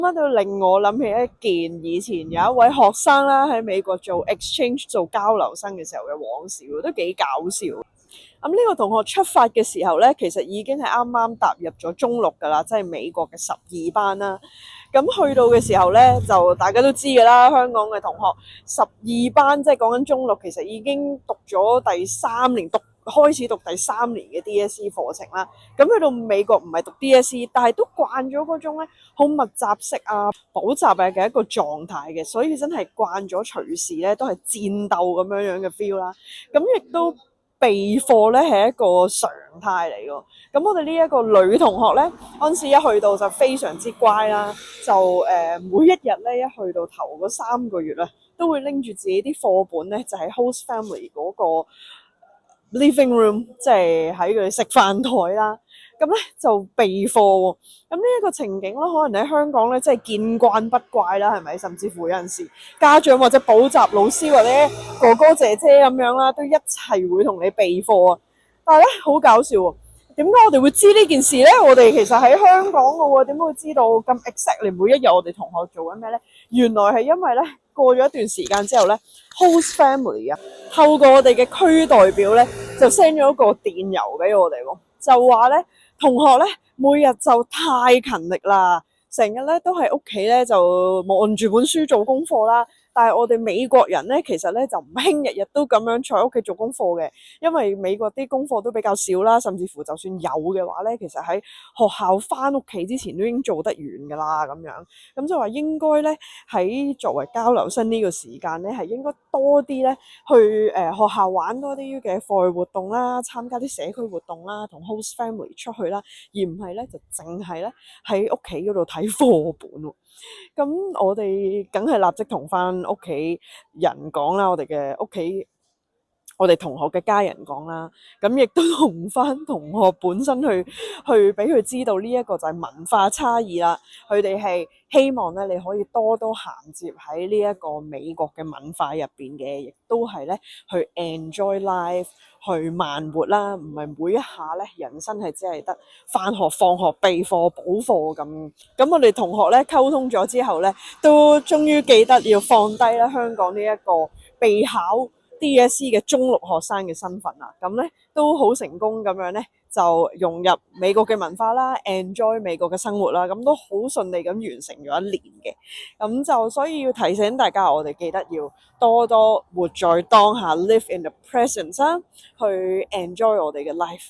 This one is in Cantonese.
乜都令我諗起一件以前有一位學生啦喺美國做 exchange 做交流生嘅時候嘅往事，都幾搞笑。咁呢個同學出發嘅時候呢，其實已經係啱啱踏入咗中六㗎啦，即係美國嘅12班啦。咁去到嘅時候呢，就大家都知㗎啦，香港嘅同學12班，即係講緊中六，其實已經讀咗第三年，開始讀第3年嘅 DSE 課程啦。咁去到美國唔係讀 DSE，但係都慣咗嗰種咧好密集式啊補習嘅一個狀態嘅，所以真係慣咗隨時咧都係戰鬥咁樣嘅 feel 啦。咁亦都備課咧係一個常態嚟㗎。咁我哋呢一個女同學咧，嗰陣時一去到就非常之乖啦，就每一日咧一去到頭嗰3個月啊，都會拎住自己啲課本咧，就喺 host family 嗰個 living room， 即係喺佢哋食飯台啦。咁咧就備課喎。咁呢一個情景咧，可能喺香港咧，即係見慣不怪啦，係咪？甚至乎有陣時家長或者補習老師或者哥哥姐姐咁樣啦，都一齊會同你備課啊。但係咧好搞笑喎，點解我哋會知呢件事咧？我哋其實喺香港嘅喎，點解會知道咁 exactly 每一日我哋同學做緊咩咧？原來係因為咧過咗一段時間之後咧 ，host family 啊，透過我哋嘅區代表咧，就 send 咗一個電郵俾我哋喎，就話咧同學咧每日就太勤力啦，成日咧都喺屋企咧就望住本書做功課啦。但係我哋美國人咧，其實咧就唔興日日都咁樣坐喺屋企做功課嘅，因為美國啲功課都比較少啦，甚至乎就算有嘅話咧，其實喺學校翻屋企之前都已經做得完噶啦咁樣。咁就話應該咧喺作為交流生呢個時間咧，係應該多啲咧去學校玩多啲嘅課外活動啦，參加啲社區活動啦，同 host family 出去啦，而唔係咧就淨係咧喺屋企嗰度睇課本喎。咁我哋梗係立即同翻屋企人講啦，我哋同學嘅家人講啦，咁亦都同翻同學本身去俾佢知道呢一個就係文化差異啦。佢哋係希望咧你可以多多銜接喺呢一個美國嘅文化入邊嘅，亦都係咧去 enjoy life，去慢活啦，唔係每一下咧人生係只係得返學、放學、備課、補課咁。咁我哋同學咧溝通咗之後咧，都終於記得要放低啦香港呢一個備考DSE 嘅中六學生嘅身份啦，咁咧都好成功咁樣咧，就融入美國嘅文化啦 ，enjoy 美國嘅生活啦，咁都好順利咁完成咗1年嘅。咁就所以要提醒大家，我哋記得要多多活在當下 ，live in the present 啦，去 enjoy 我哋嘅 life。